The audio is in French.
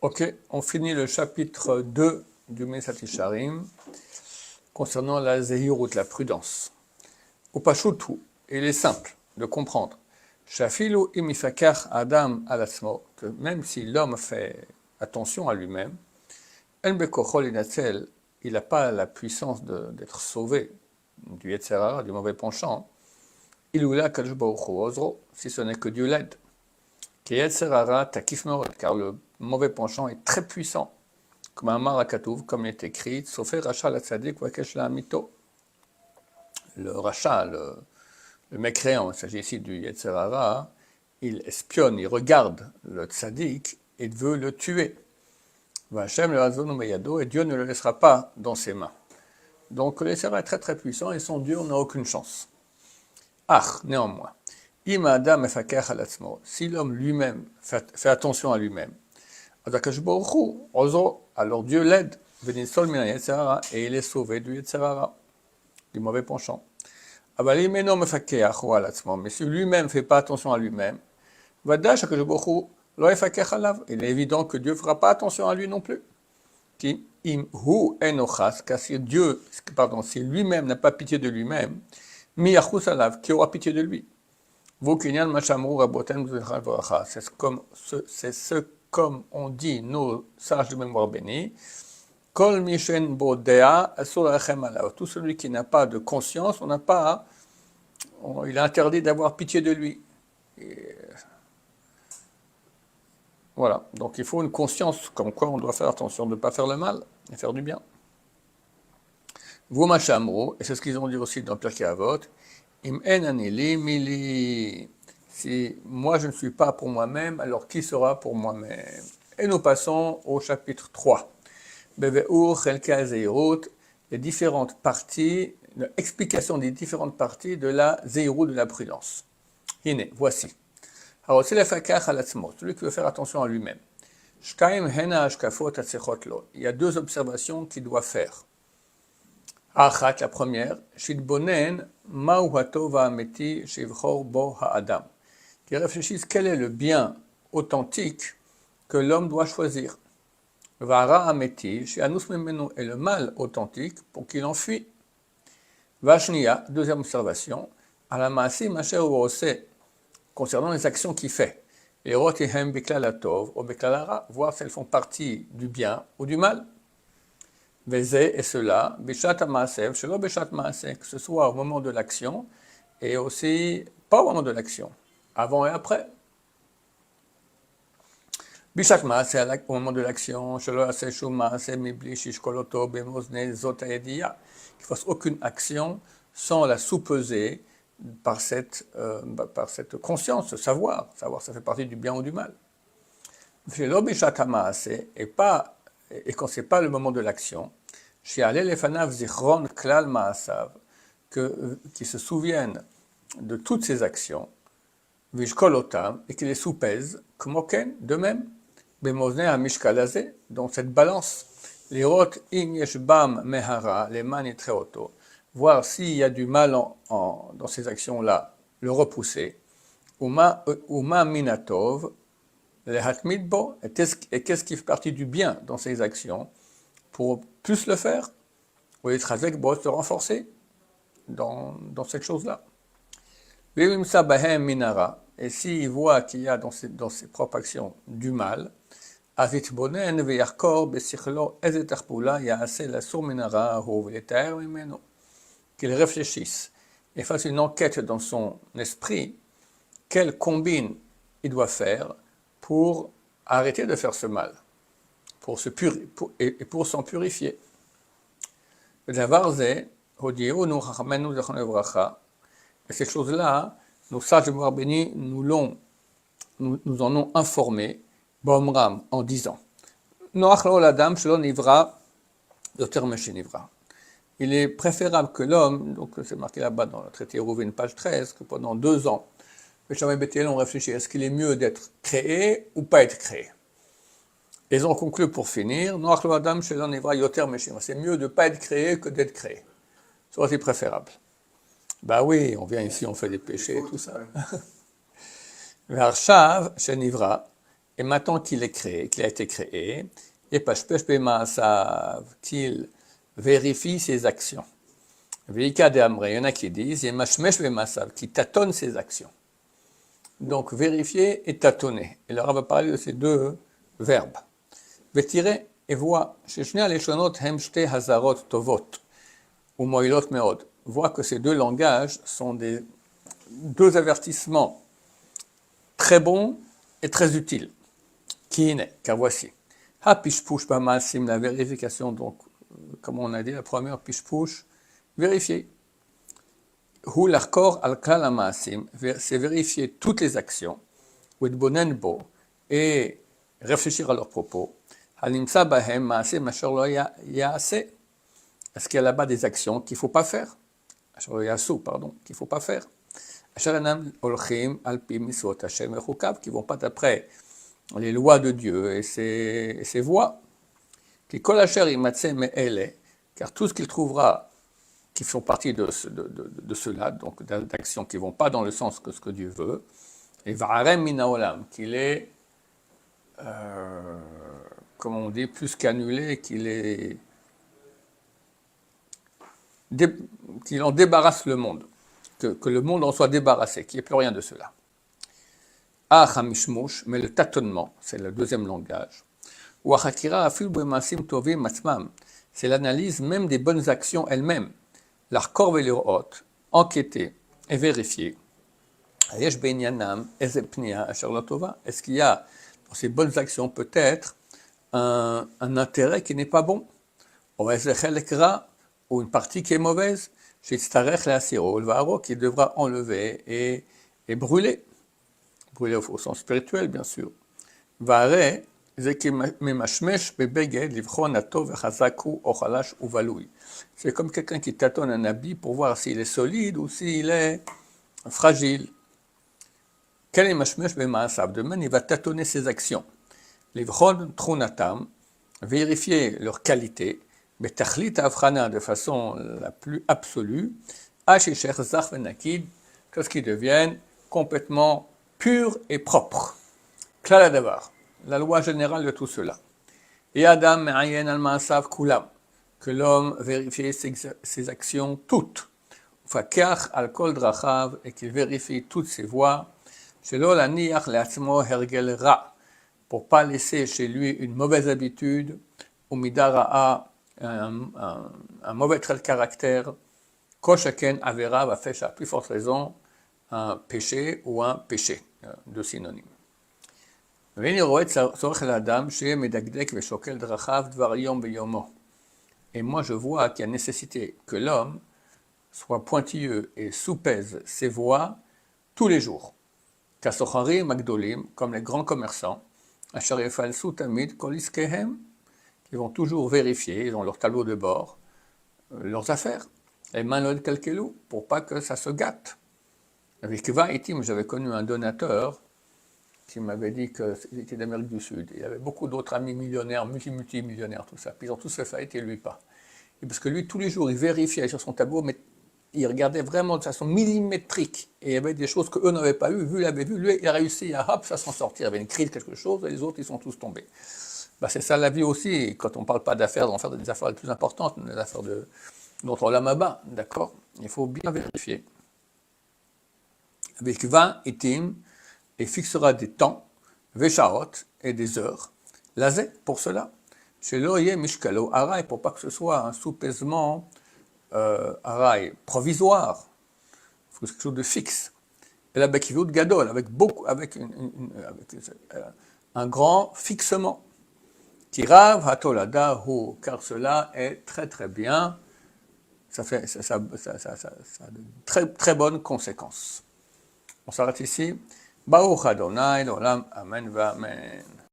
Ok, on finit le chapitre 2 du Mesat Yesharim concernant la Zehirut, la prudence. Upashutu, il est simple de comprendre. Shafilu imifakar Adam alatzmo, que même si l'homme fait attention à lui-même, El bekochol inatzel, il n'a pas la puissance d'être sauvé du Yetzer Hara, du mauvais penchant. Iloula kadosh baruch hu ozro, si ce n'est que Dieu l'aide. Car le mauvais penchant est très puissant, comme un marakatouv, comme il est écrit, Sofer Racha la Tzadik Wakesh la Amito. Le Racha, le mécréant, il s'agit ici du Yetzer Hara, il espionne, il regarde le Tzadik et veut le tuer. Vachem le Hazonu Meyado, et Dieu ne le laissera pas dans ses mains. Donc le Yetzer Hara est très très puissant et sans Dieu on n'a aucune chance. Néanmoins. Si l'homme lui-même fait attention à lui-même, alors Dieu l'aide, et il est sauvé du Yetzer Hara, du mauvais penchant. Mais si lui-même ne fait pas attention à lui-même, il est évident que Dieu ne fera pas attention à lui non plus. Car si lui-même n'a pas pitié de lui-même, qui aura pitié de lui? C'est ce comme on dit nos sages de mémoire bénie. Tout celui qui n'a pas de conscience, il est interdit d'avoir pitié de lui. Voilà, donc il faut une conscience comme quoi on doit faire attention de ne pas faire le mal et faire du bien. Et c'est ce qu'ils ont dit aussi dans Pirkei Avot. Si moi je ne suis pas pour moi-même, alors qui sera pour moi-même? Et nous passons au chapitre 3. Les différentes parties, l'explication des différentes parties de la Zeirut, de la prudence. Voici. Alors, c'est celui qui veut faire attention à lui-même. Il y a deux observations qu'il doit faire. La première, qui réfléchissent quel est le bien authentique que l'homme doit choisir. Et le mal authentique pour qu'il en fuit. Deuxième observation, concernant les actions qu'il fait. Voir si elles font partie du bien ou du mal. Et cela, que ce soit au moment de l'action et aussi pas au moment de l'action, avant et après. Au moment de l'action, qu'il ne fasse aucune action sans la soupeser par cette conscience, ce savoir ça fait partie du bien ou du mal. Et quand ce n'est pas le moment de l'action, qui se souviennent de toutes ces actions, et qui les soupèsent, de même, dans cette balance, voir s'il y a du mal dans ces actions-là, le repousser, minatov, et qu'est-ce qui fait partie du bien dans ces actions pour plus le faire, ou se renforcer dans cette chose-là. Et s'il voit qu'il y a dans ses propres actions du mal, qu'il réfléchisse et fasse une enquête dans son esprit, quelle combine il doit faire pour arrêter de faire ce mal, pour s'en purifier. Et ces choses-là, nos sages de mémoire bénie nous en ont informé, en disant, il est préférable que l'homme, donc c'est marqué là-bas dans le traité Rouvin, page 13, que pendant 2 ans, on réfléchit, est-ce qu'il est mieux d'être créé ou pas être créé? Et ils ont conclu pour finir, c'est mieux de ne pas être créé que d'être créé. C'est préférable. Bah oui, on vient ici, on fait des péchés et tout ça. Varshav, Shenivra, et maintenant qu'il est créé, qu'il a été créé, et Pashpesh Bemaasav, qu'il vérifie ses actions. Veika de Amre, il y en a qui disent, et Mashmesh Bemaasav, qui tâtonne ses actions. Donc vérifier et tâtonner. Et là, on va parler de ces deux verbes. Vetirer et voir, Sheshnia Leshonot Hem Shte Hazarot Tovot, ou Moilot Meod. Voit que ces deux langages sont des deux avertissements très bons et très utiles. Qui est, car voici. Ha pishpush bamasim, la vérification, donc, comme on a dit, la première pishpush, vérifier. Hu l'arkor al klal amasim, c'est vérifier toutes les actions, ou bonen bo, et réfléchir à leurs propos. Halimsa bahem maasim asher lo yaase. Est-ce qu'il y a là-bas des actions qu'il ne faut pas faire? Asher lo yaasu, pardon, qu'il ne faut pas faire. Asher enam olchim al pi misvot Hashem echukav, qui ne vont pas d'après les lois de Dieu et ses voies. Qui kol asher imatse me'ele, car tout ce qu'il trouvera qui font partie de cela, donc d'actions qui ne vont pas dans le sens que ce que Dieu veut, et va'arem mina olam, qu'il est, comme on dit, plus qu'annulé, qu'il en débarrasse le monde, que le monde en soit débarrassé, qu'il n'y ait plus rien de cela. Ah, hamishmush, mais le tâtonnement, c'est le deuxième langage. Ou achakira afil b'masim tovim matzmam, c'est l'analyse même des bonnes actions elles-mêmes. L'arkor ve'lirot, enquêter et vérifier. Yesh be'inyanam eze pnia asher lo tova. Est-ce qu'il y a dans ces bonnes actions peut-être un intérêt qui n'est pas bon? Ou eze chelek ra, ou une partie qui est mauvaise, shetzarech le'asiro l'va'aro, qui devra enlever et brûler. Brûler au sens spirituel, bien sûr. Va'are, c'est comme quelqu'un qui tâtonne un habit pour voir s'il est solide ou s'il est fragile. Quel est mashmesh b'ma'asav? Demain, il va tâtonner ses actions. Livchon trunatam, vérifier leur qualité, betachlit afrana, de façon la plus absolue, ashisher zach venakid, que ce qui devienne complètement pur et propre. Klal davar. La loi générale de tout cela. Et Adam me'ayen al ma'asav kulam, que l'homme vérifie ses actions toutes. Fakach al kol drachav, et qu'il vérifie toutes ses voies. Shelo laniach le'atzmo hergel ra, pour pas laisser chez lui une mauvaise habitude, ou midara'a, un mauvais trait de caractère. Kol shaken avera va faire à plus forte raison un péché ou un péché, deux synonymes. Et moi je vois qu'il y a nécessité que l'homme soit pointilleux et soupèse ses voies tous les jours. Comme les grands commerçants, qui vont toujours vérifier, ils ont leur tableau de bord, leurs affaires, et pour pas que ça se gâte. Avec Vaitim, j'avais connu un donateur qui m'avait dit qu'il était d'Amérique du Sud. Il avait beaucoup d'autres amis millionnaires, multimillionnaires, tout ça. Puis ils ont tous fait faillite et lui pas. Et parce que lui, tous les jours, il vérifiait sur son tableau, mais il regardait vraiment de façon millimétrique. Et il y avait des choses qu'eux n'avaient pas eues. Vu, il avait vu, lui, il a réussi à hop, ça s'en sortir. Il y avait une crise, quelque chose, et les autres, ils sont tous tombés. Bah, c'est ça la vie aussi. Quand on ne parle pas d'affaires, on va faire des affaires les plus importantes, des affaires de notre lama-ba, d'accord? Il faut bien vérifier. Avec 20 itim, et fixera des temps, veshaot, et des heures, lazé, pour cela, chez l'oye mishkalo arai, pour pas que ce soit un soupèsement arai provisoire, il faut quelque chose de fixe. Et la bekivut gadol, avec un grand fixement. Kirav hatolada hu, car cela est très très bien, ça a de très très bonnes conséquences. On s'arrête ici. Baruch Adonai, l'olam, amen, va amen.